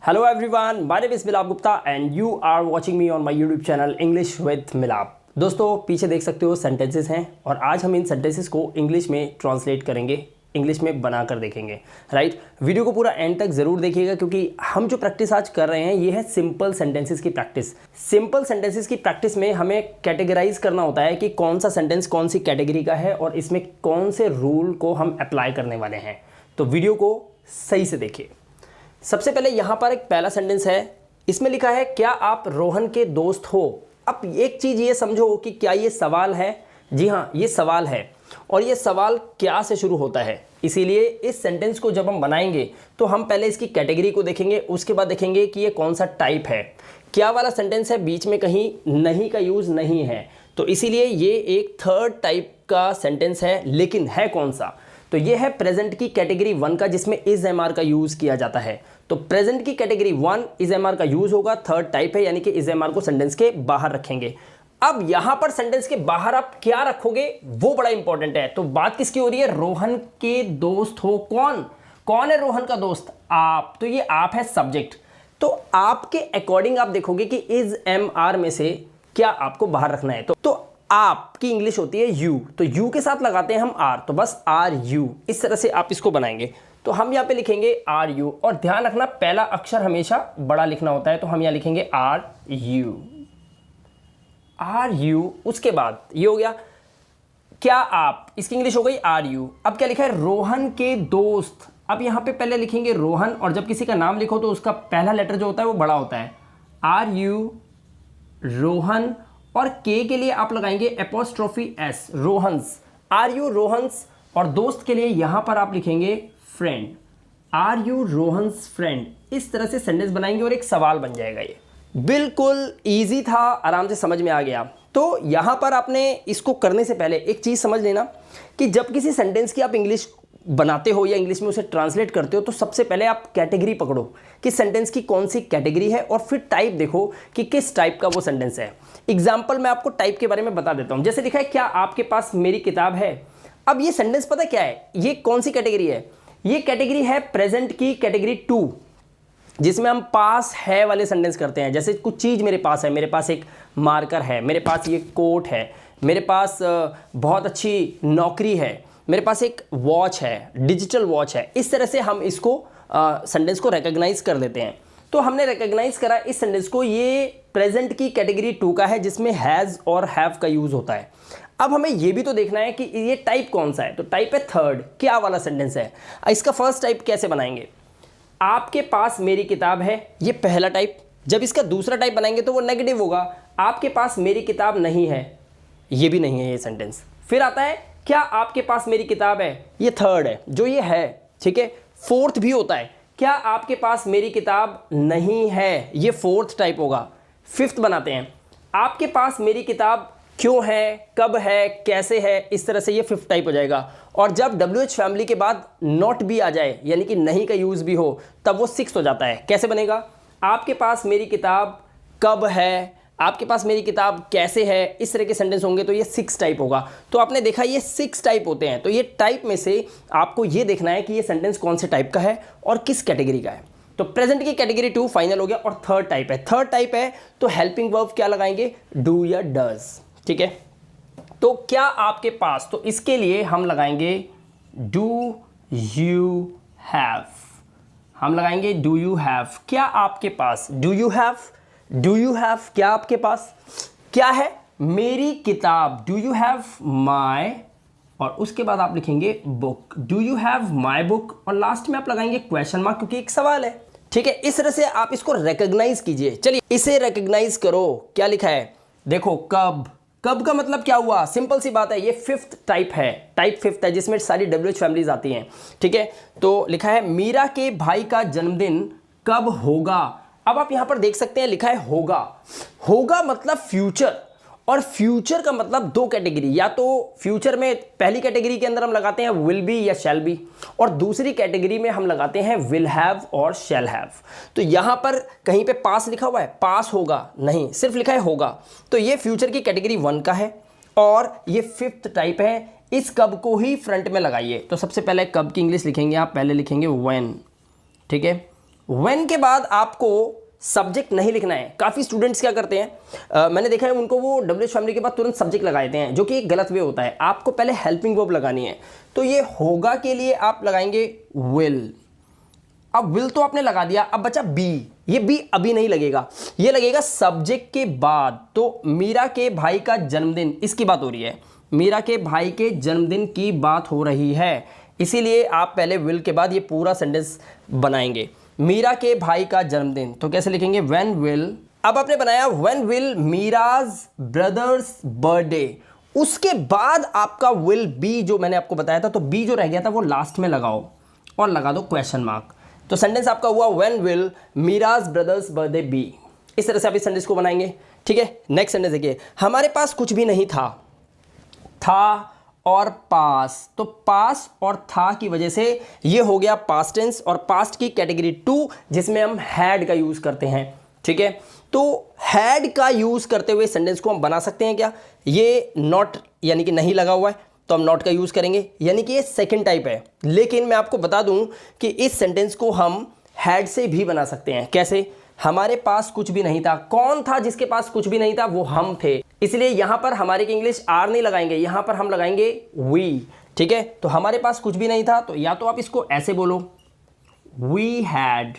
Hello everyone, my name is मिलाप Gupta and you are watching me on my YouTube channel English with मिलाप। दोस्तों पीछे देख सकते हो सेंटेंसेस हैं और आज हम इन सेंटेंसेस को इंग्लिश में ट्रांसलेट करेंगे, इंग्लिश में बना कर देखेंगे। राइट, वीडियो को पूरा एंड तक ज़रूर देखिएगा क्योंकि हम जो प्रैक्टिस आज कर रहे हैं ये है सिंपल सेंटेंसेस की प्रैक्टिस। सिंपल सेंटेंसेस की प्रैक्टिस में हमें कैटेगराइज करना होता है कि कौन सा सेंटेंस कौन सी कैटेगरी का है और इसमें कौन से रूल को हम अप्लाई करने वाले हैं। तो वीडियो को सही से देखिए। सबसे पहले यहाँ पर एक पहला सेंटेंस है, इसमें लिखा है क्या आप रोहन के दोस्त हो। अब एक चीज़ ये समझो कि क्या ये सवाल है। जी हाँ, ये सवाल है और ये सवाल क्या से शुरू होता है। इसीलिए इस सेंटेंस को जब हम बनाएंगे तो हम पहले इसकी कैटेगरी को देखेंगे, उसके बाद देखेंगे कि ये कौन सा टाइप है। क्या वाला सेंटेंस है, बीच में कहीं नहीं का यूज़ नहीं है, तो इसीलिए ये एक थर्ड टाइप का सेंटेंस है। लेकिन है कौन सा, तो ये है प्रेजेंट की कैटेगरी 1 का, जिसमें इज एम आर का यूज़ किया जाता है। तो प्रेजेंट की कैटेगरी 1 इज एम आर का यूज़ होगा, थर्ड टाइप है, यानी कि इज एम आर को सेंटेंस के बाहर रखेंगे। अब यहां पर सेंटेंस के बाहर आप क्या रखोगे वो बड़ा इंपॉर्टेंट है। तो बात किसकी हो रही है, रोहन के दोस्त हो। कौन है रोहन का दोस्त, आप। तो ये आप है सब्जेक्ट। तो आपके अकॉर्डिंग आप देखोगे कि इज एम आर में से क्या आपको बाहर रखना है। तो आपकी इंग्लिश होती है यू, तो यू के साथ लगाते हैं हम आर, तो बस आर यू, इस तरह से आप इसको बनाएंगे। तो हम यहाँ पे लिखेंगे आर यू, और ध्यान रखना पहला अक्षर हमेशा बड़ा लिखना होता है। तो हम यहाँ लिखेंगे आर यू। उसके बाद ये हो गया क्या आप, इसकी इंग्लिश हो गई आर यू। अब क्या लिखा है, रोहन के दोस्त। अब यहाँ पे पहले लिखेंगे रोहन, और जब किसी का नाम लिखो तो उसका पहला लेटर जो होता है वो बड़ा होता है। आर यू रोहन, और के लिए आप लगाएंगे apostrophe S, Rohan's. Are you Rohan's, और दोस्त के लिए यहां पर आप लिखेंगे friend, are you Rohan's friend. इस तरह से सेंटेंस बनाएंगे और एक सवाल बन जाएगा। ये बिल्कुल इजी था, आराम से समझ में आ गया। तो यहां पर आपने इसको करने से पहले एक चीज समझ लेना कि जब किसी सेंटेंस की आप इंग्लिश बनाते हो या इंग्लिश में उसे ट्रांसलेट करते हो तो सबसे पहले आप कैटेगरी पकड़ो कि सेंटेंस की कौन सी कैटेगरी है, और फिर टाइप देखो कि किस टाइप का वो सेंटेंस है। एग्जाम्पल मैं आपको टाइप के बारे में बता देता हूं। जैसे लिखा है क्या आपके पास मेरी किताब है। अब ये सेंटेंस पता क्या है, ये कौन सी कैटेगरी है, ये कैटेगरी है प्रेजेंट की कैटेगरी 2, जिसमें हम पास है वाले सेंटेंस करते हैं। जैसे कुछ चीज़ मेरे पास है, मेरे पास एक मार्कर है, मेरे पास ये कोट है, मेरे पास बहुत अच्छी नौकरी है, मेरे पास एक वॉच है, डिजिटल वॉच है। इस तरह से हम इसको सेंटेंस को रिकॉग्नाइज कर लेते हैं। तो हमने रिकॉग्नाइज करा इस सेंटेंस को, ये प्रेजेंट की कैटेगरी 2 का है, जिसमें हैज़ और हैव का यूज़ होता है। अब हमें ये भी तो देखना है कि ये टाइप कौन सा है, तो टाइप है थर्ड, क्या वाला सेंटेंस है। इसका फर्स्ट टाइप कैसे बनाएंगे, आपके पास मेरी किताब है, ये पहला टाइप। जब इसका दूसरा टाइप बनाएंगे तो वो नेगेटिव होगा, आपके पास मेरी किताब नहीं है, ये भी नहीं है ये सेंटेंस। फिर आता है क्या आपके पास मेरी किताब है, ये थर्ड है, जो ये है, ठीक है। फोर्थ भी होता है, क्या आपके पास मेरी किताब नहीं है, ये फोर्थ टाइप होगा। फिफ्थ बनाते हैं, आपके पास मेरी किताब क्यों है, कब है, कैसे है, इस तरह से ये फिफ्थ टाइप हो जाएगा। और जब WH फैमिली के बाद नॉट भी आ जाए, यानी कि नहीं का यूज़ भी हो, तब वो सिक्स्थ हो जाता है। कैसे बनेगा, आपके पास मेरी किताब कब है, आपके पास मेरी किताब कैसे है, इस तरह के सेंटेंस होंगे तो ये 6 टाइप होगा। तो आपने देखा ये 6 टाइप होते हैं। तो ये टाइप में से आपको ये देखना है कि ये सेंटेंस कौन से टाइप का है और किस कैटेगरी का है। तो प्रेजेंट की कैटेगरी 2 फाइनल हो गया, और थर्ड टाइप है। थर्ड टाइप है तो हेल्पिंग वर्ब क्या लगाएंगे, डू या डज, ठीक है। तो क्या आपके पास, तो इसके लिए हम लगाएंगे डू यू हैव, हम लगाएंगे डू यू हैव। क्या आपके पास, डू यू हैव क्या आपके पास क्या है, मेरी किताब, डू यू हैव माई, और उसके बाद आप लिखेंगे book, do you have my book, और लास्ट में आप लगाएंगे क्वेश्चन मार्क क्योंकि एक सवाल है, ठीक है। इस तरह से आप इसको रिकॉग्नाइज कीजिए। चलिए इसे रिकॉग्नाइज करो, क्या लिखा है, देखो कब का मतलब क्या हुआ, सिंपल सी बात है, ये फिफ्थ टाइप है, टाइप फिफ्थ है, जिसमें सारी WH फैमिलीज आती हैं, ठीक है। तो लिखा है मीरा के भाई का जन्मदिन कब होगा। अब आप यहां पर देख सकते हैं लिखा है होगा मतलब फ्यूचर, और फ्यूचर का मतलब दो कैटेगरी, या तो फ्यूचर में पहली कैटेगरी के अंदर हम लगाते हैं विल बी या शैल बी, और दूसरी कैटेगरी में हम लगाते हैं विल हैव और शैल हैव। तो यहां पर कहीं पे पास लिखा हुआ है, पास होगा नहीं, सिर्फ लिखा है होगा। तो ये फ्यूचर की कैटेगरी 1 का है और ये फिफ्थ टाइप है। इस कब को ही फ्रंट में लगाइए। तो सबसे पहले कब की इंग्लिश लिखेंगे आप, पहले लिखेंगे व्हेन, ठीक है, व्हेन के बाद आपको सब्जेक्ट नहीं लिखना है। काफ़ी स्टूडेंट्स क्या करते हैं, मैंने देखा है उनको वो WH फैमिली के बाद तुरंत सब्जेक्ट लगा देते हैं, जो कि एक गलत वे होता है। आपको पहले हेल्पिंग वर्ब लगानी है। तो ये होगा के लिए आप लगाएंगे विल। अब विल तो आपने लगा दिया, अब बचा बी। ये बी अभी नहीं लगेगा, ये लगेगा सब्जेक्ट के बाद। तो मीरा के भाई का जन्मदिन, इसकी बात हो रही है, मीरा के भाई के जन्मदिन की बात हो रही है, इसीलिए आप पहले विल के बाद ये पूरा सेंटेंस बनाएंगे। मीरा के भाई का जन्मदिन, तो कैसे लिखेंगे, व्हेन विल। अब आपने बनाया when will Meera's brother's birthday, उसके बाद आपका विल बी जो मैंने आपको बताया था, तो बी जो रह गया था वो लास्ट में लगाओ और लगा दो क्वेश्चन मार्क। तो सेंटेंस आपका हुआ when will Meera's brother's birthday be. इस तरह से आप इस सेंटेंस को बनाएंगे। ठीक है, नेक्स्ट सेंटेंस देखिए, हमारे पास कुछ भी नहीं था। था और पास, तो पास और था की वजह से ये हो गया पास्ट टेंस, और पास्ट की कैटेगरी 2 जिसमें हम हैड का यूज करते हैं। ठीक है, तो हैड का यूज करते हुए सेंटेंस को हम बना सकते हैं क्या, ये नॉट यानी कि नहीं लगा हुआ है तो हम नॉट का यूज करेंगे, यानी कि ये सेकंड टाइप है। लेकिन मैं आपको बता दूं कि इस सेंटेंस को हम हैड से भी बना सकते हैं। कैसे, हमारे पास कुछ भी नहीं था, कौन था जिसके पास कुछ भी नहीं था, वो हम थे, इसलिए यहां पर हमारे की इंग्लिश आर नहीं लगाएंगे, यहां पर हम लगाएंगे वी। ठीक है, तो हमारे पास कुछ भी नहीं था, तो या तो आप इसको ऐसे बोलो वी हैड,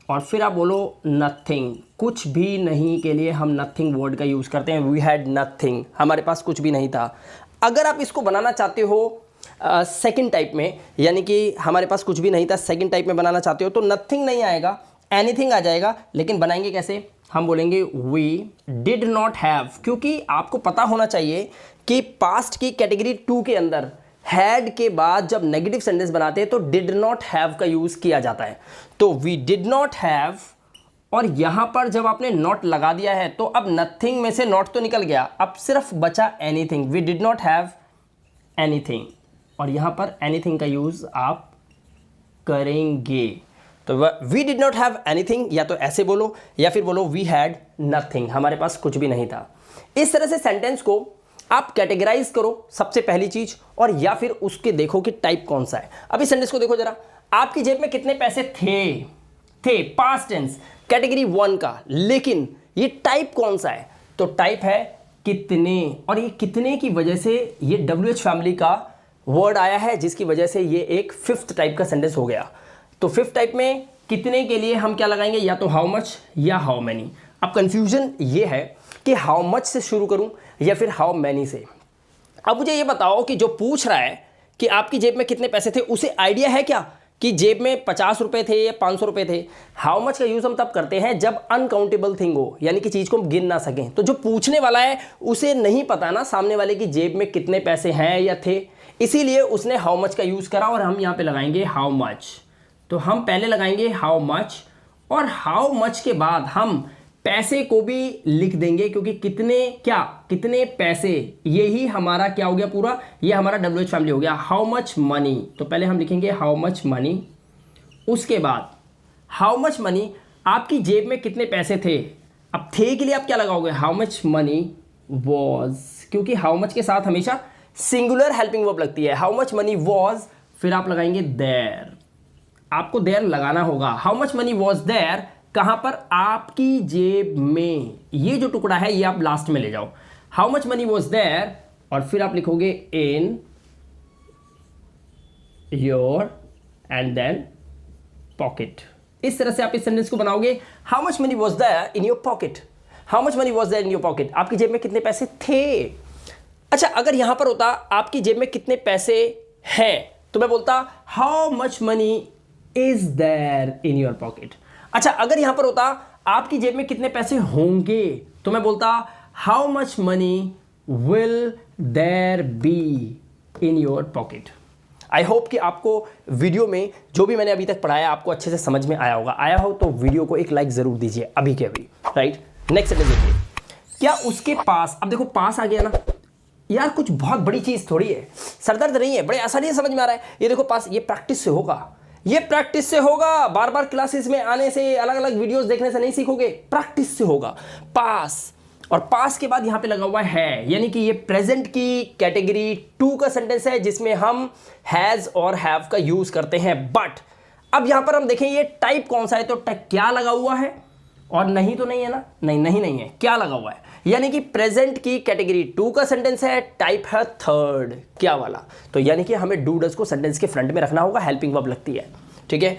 और फिर आप बोलो नथिंग। कुछ भी नहीं के लिए हम नथिंग वर्ड का यूज करते हैं, वी हैड नथिंग, हमारे पास कुछ भी नहीं था। अगर आप इसको बनाना चाहते हो सेकंड टाइप में, यानी कि हमारे पास कुछ भी नहीं था सेकंड टाइप में बनाना चाहते हो, तो नथिंग नहीं आएगा, एनीथिंग आ जाएगा। लेकिन बनाएंगे कैसे, हम बोलेंगे वी डिड नॉट हैव, क्योंकि आपको पता होना चाहिए कि पास्ट की कैटेगरी 2 के अंदर हैड के बाद जब नेगेटिव सेंटेंस बनाते हैं तो डिड नॉट हैव का यूज किया जाता है। तो वी डिड नॉट हैव, और यहां पर जब आपने नॉट लगा दिया है तो अब नथिंग में से नॉट तो निकल गया, अब सिर्फ बचा anything. We did not have anything, और यहां पर एनीथिंग का यूज आप करेंगे। तो we did not have anything, या तो ऐसे बोलो या फिर बोलो वी हैड नथिंग, हमारे पास कुछ भी नहीं था। इस तरह से सेंटेंस को आप कैटेगराइज करो सबसे पहली चीज, और या फिर उसके देखो कि टाइप कौन सा है। अब इस सेंटेंस को देखो जरा, आपकी जेब में कितने पैसे थे पास्ट टेंस कैटेगरी 1 का, लेकिन ये टाइप कौन सा है, तो टाइप है कितने, और ये कितने की वजह से ये WH फैमिली का वर्ड आया है, जिसकी वजह से ये एक 5th टाइप का सेंटेंस हो गया। तो 5th टाइप में कितने के लिए हम क्या लगाएंगे, या तो हाउ मच या हाउ मैनी। अब कंफ्यूजन ये है कि हाउ मच से शुरू करूं या फिर हाउ मैनी से। अब मुझे ये बताओ कि जो पूछ रहा है कि आपकी जेब में कितने पैसे थे, उसे आइडिया है क्या कि जेब में 50 रुपए थे या 500 रुपए थे। हाउ मच का यूज हम तब करते हैं जब अनकाउंटेबल थिंग हो, यानी कि चीज को हम गिन ना सकें। तो जो पूछने वाला है उसे नहीं पता ना सामने वाले की जेब में कितने पैसे हैं या थे, इसीलिए उसने हाउ मच का यूज करा, और हम यहाँ पे लगाएंगे हाउ मच। तो हम पहले लगाएंगे हाउ मच, और हाउ मच के बाद हम पैसे को भी लिख देंगे, क्योंकि कितने पैसे, यही हमारा क्या हो गया पूरा, ये हमारा WH फैमिली हो गया। हाउ मच मनी, तो पहले हम लिखेंगे हाउ मच मनी, उसके बाद हाउ मच मनी, आपकी जेब में कितने पैसे थे। अब थे के लिए आप क्या लगाओगे, हाउ मच मनी वॉज, क्योंकि हाउ मच के साथ हमेशा सिंगुलर हेल्पिंग वर्ब लगती है। हाउ मच मनी वॉज, फिर आप लगाएंगे देयर, आपको देयर लगाना होगा। How much money was there, कहां पर, आपकी जेब में, ये जो टुकड़ा है ये आप लास्ट में ले जाओ। How much money was there, और फिर आप लिखोगे in your and then pocket. इस तरह से आप इस सेंटेंस को बनाओगे, how much money was there in your pocket, how much money was there in your pocket, आपकी जेब में कितने पैसे थे। अच्छा, अगर यहां पर होता आपकी जेब में कितने पैसे हैं, तो मैं बोलता how much money is there in your pocket. अच्छा, अगर यहां पर होता आपकी जेब में कितने पैसे होंगे, तो मैं बोलता how much money will there be in your pocket. I hope कि आपको वीडियो में जो भी मैंने अभी तक पढ़ाया आपको अच्छे से समझ में आया होगा। आया हो तो वीडियो को एक लाइक जरूर दीजिए अभी के अभी, राइट। नेक्स्ट सेंटेंस देखिए, क्या उसके पास, अब देखो पास आ गया ना यार, कुछ बहुत बड़ी चीज थोड़ी है, सरदर्द नहीं है, बड़े आसानी से समझ में आ रहा है। ये देखो पास, ये प्रैक्टिस से होगा, ये प्रैक्टिस से होगा, बार बार क्लासेस में आने से, अलग अलग वीडियोस देखने से नहीं सीखोगे, प्रैक्टिस से होगा। पास, और पास के बाद यहां पे लगा हुआ है, यानी कि ये प्रेजेंट की कैटेगरी 2 का सेंटेंस है, जिसमें हम हैज और हैव का यूज करते हैं। बट अब यहां पर हम देखें ये टाइप कौन सा है, तो क्या लगा हुआ है और नहीं तो नहीं है ना, नहीं है, क्या लगा हुआ है, यानी कि प्रेजेंट की कैटेगरी 2 का सेंटेंस है, टाइप है थर्ड क्या वाला। तो यानी कि हमें डू डज को सेंटेंस के फ्रंट में रखना होगा, हेल्पिंग वर्ब लगती है, ठीक है।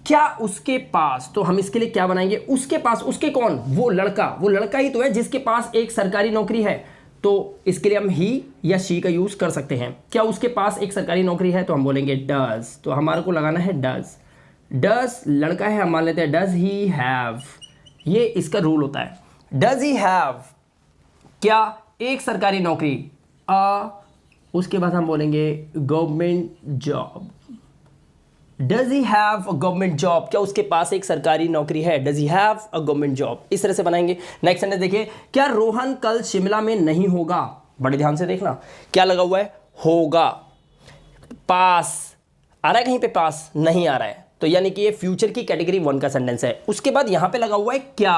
क्या उसके पास, तो हम इसके लिए क्या बनाएंगे, उसके पास, उसके कौन, वो लड़का ही तो है जिसके पास एक सरकारी नौकरी है, तो इसके लिए हम ही या शी का यूज कर सकते हैं। क्या उसके पास एक सरकारी नौकरी है, तो हम बोलेंगे डज, तो हमारे को लगाना है डज लड़का है, हम मान लेते हैं डज ही हैव, ये इसका रूल होता है, डज ही हैव क्या एक सरकारी नौकरी, उसके बाद हम बोलेंगे government job, does he have a government job, क्या उसके पास एक सरकारी नौकरी है, does he have a government job, इस तरह से बनाएंगे। नेक्स्ट सेंटेंस देखिए, क्या रोहन कल शिमला में नहीं होगा, बड़े ध्यान से देखना, क्या लगा हुआ है, होगा, पास आ रहा है कहीं पे, पास नहीं आ रहा है, तो यानी कि ये फ्यूचर की कैटेगरी 1 का सेंटेंस है। उसके बाद यहां पे लगा हुआ है क्या,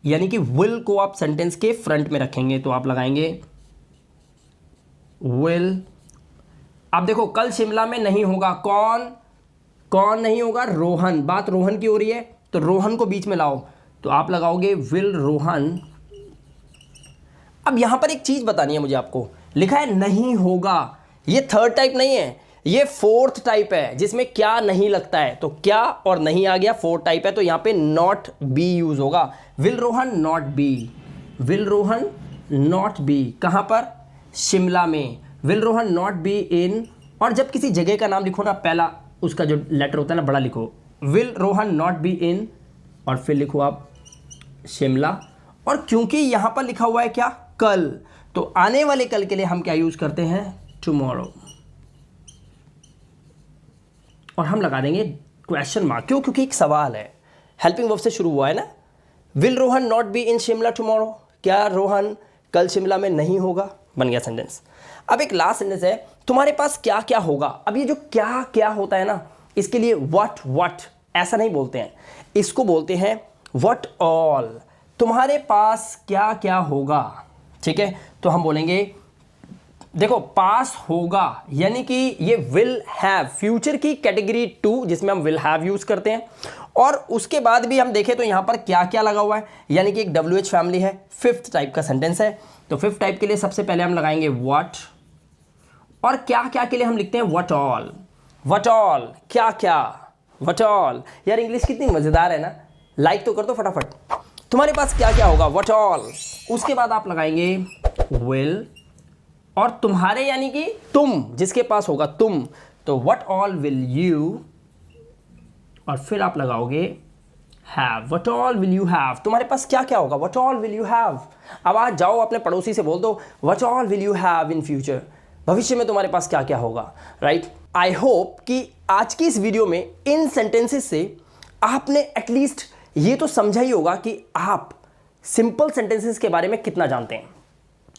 यानी कि विल को आप सेंटेंस के फ्रंट में रखेंगे, तो आप लगाएंगे विल। अब देखो कल शिमला में नहीं होगा, कौन नहीं होगा, रोहन, बात रोहन की हो रही है, तो रोहन को बीच में लाओ, तो आप लगाओगे विल रोहन। अब यहां पर एक चीज बतानी है मुझे आपको, लिखा है नहीं होगा, ये थर्ड टाइप नहीं है, ये फोर्थ टाइप है जिसमें क्या नहीं लगता है, तो क्या और नहीं आ गया, फोर्थ टाइप है, तो यहां पे नॉट बी यूज होगा, will Rohan not be, will Rohan not be, कहां पर, शिमला में, will Rohan not be in, और जब किसी जगह का नाम लिखो ना, पहला उसका जो लेटर होता है ना बड़ा लिखो, will Rohan not be in, और फिर लिखो आप शिमला, और क्योंकि यहां पर लिखा हुआ है क्या, कल, तो आने वाले कल के लिए हम क्या यूज करते हैं, टुमारो, और हम लगा देंगे क्वेश्चन मार्क, क्यों, क्योंकि एक सवाल है, हेल्पिंग वर्ब से शुरू हुआ है ना, will Rohan not be in Shimla tomorrow, क्या रोहन कल शिमला में नहीं होगा, बन गया सेंटेंस। अब एक लास्ट सेंटेंस है, तुम्हारे पास क्या क्या होगा। अब ये जो क्या क्या होता है ना, इसके लिए व्हाट ऐसा नहीं बोलते हैं, इसको बोलते हैं व्हाट ऑल, तुम्हारे पास क्या क्या होगा, ठीक है। तो हम बोलेंगे देखो पास होगा, यानी कि ये विल हैव, फ्यूचर की कैटेगरी 2 जिसमें हम विल हैव यूज करते हैं, और उसके बाद भी हम देखें तो यहां पर क्या क्या लगा हुआ है, यानी कि एक WH फैमिली है, 5th टाइप का सेंटेंस है, तो 5th टाइप के लिए सबसे पहले हम लगाएंगे व्हाट, और क्या क्या के लिए हम लिखते हैं व्हाट ऑल, क्या क्या, व्हाट ऑल। यार इंग्लिश कितनी मजेदार है ना, लाइक तो कर दो फटाफट। तुम्हारे पास क्या क्या होगा, व्हाट ऑल, उसके बाद आप लगाएंगे विल, और तुम्हारे यानी कि तुम, जिसके पास होगा तुम, तो व्हाट ऑल विल यू, और फिर आप लगाओगे have, what all will you have, तुम्हारे पास क्या क्या होगा, what all will you have. अब आज जाओ अपने पड़ोसी से बोल दो what all will you have in future, भविष्य में तुम्हारे पास क्या क्या होगा, राइट। आई होप कि आज की इस वीडियो में इन सेंटेंसेस से आपने एटलीस्ट ये तो समझा ही होगा कि आप सिंपल सेंटेंसेस के बारे में कितना जानते हैं,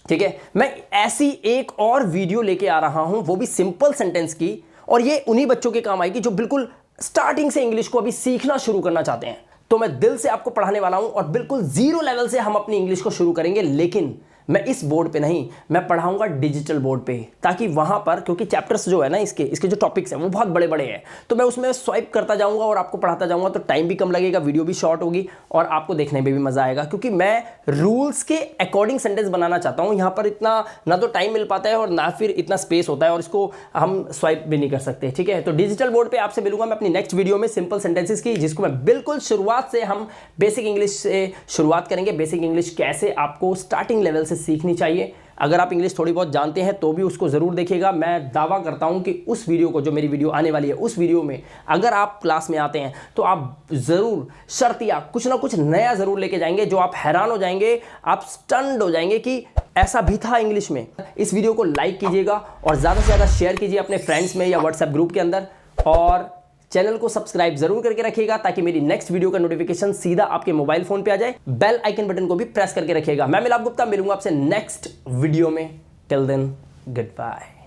ठीक है। मैं ऐसी एक और वीडियो लेके आ रहा हूं, वो भी सिंपल सेंटेंस की, और ये उन्हीं बच्चों के काम आएगी जो बिल्कुल स्टार्टिंग से इंग्लिश को अभी सीखना शुरू करना चाहते हैं। तो मैं दिल से आपको पढ़ाने वाला हूं, और बिल्कुल 0 लेवल से हम अपनी इंग्लिश को शुरू करेंगे, लेकिन मैं इस बोर्ड पे नहीं, मैं पढ़ाऊंगा डिजिटल बोर्ड पे, ताकि वहां पर, क्योंकि चैप्टर्स जो है ना इसके जो टॉपिक्स हैं वो बहुत बड़े बड़े हैं, तो मैं उसमें स्वाइप करता जाऊंगा और आपको पढ़ाता जाऊंगा, तो टाइम भी कम लगेगा, वीडियो भी शॉर्ट होगी, और आपको देखने में भी मजा आएगा, क्योंकि मैं रूल्स के अकॉर्डिंग सेंटेंस बनाना चाहता हूं। यहाँ पर इतना ना तो टाइम मिल पाता है और ना फिर इतना स्पेस होता है, और इसको हम स्वाइप भी नहीं कर सकते, ठीक है। तो डिजिटल बोर्ड पर आपसे मिलूंगा मैं अपनी नेक्स्ट वीडियो में सिंपल सेंटेंसेस की, जिसको मैं बिल्कुल शुरुआत से, हम बेसिक इंग्लिश से शुरुआत करेंगे, बेसिक इंग्लिश कैसे आपको स्टार्टिंग लेवल से सीखनी चाहिए। अगर आप इंग्लिश थोड़ी बहुत जानते हैं तो भी उसको ज़रूर देखिएगा। मैं दावा करता हूं कि उस वीडियो को, जो मेरी वीडियो आने वाली है, उस वीडियो में अगर आप क्लास में आते हैं तो आप ज़रूर शर्तिया कुछ ना कुछ नया ज़रूर लेके जाएंगे, जो आप हैरान हो जाएंगे, आप स्टन्ड हो जाएंगे कि ऐसा भी था इंग्लिश में। इस वीडियो को लाइक कीजिएगा और ज़्यादा से ज़्यादा शेयर कीजिए अपने फ्रेंड्स में या व्हाट्सएप ग्रुप के अंदर, और चैनल को सब्सक्राइब जरूर करके रखिएगा, ताकि मेरी नेक्स्ट वीडियो का नोटिफिकेशन सीधा आपके मोबाइल फोन पे आ जाए। बेल आइकन बटन को भी प्रेस करके रखिएगा। मैं मिलाप गुप्ता, मिलूंगा आपसे नेक्स्ट वीडियो में। Till then, good bye.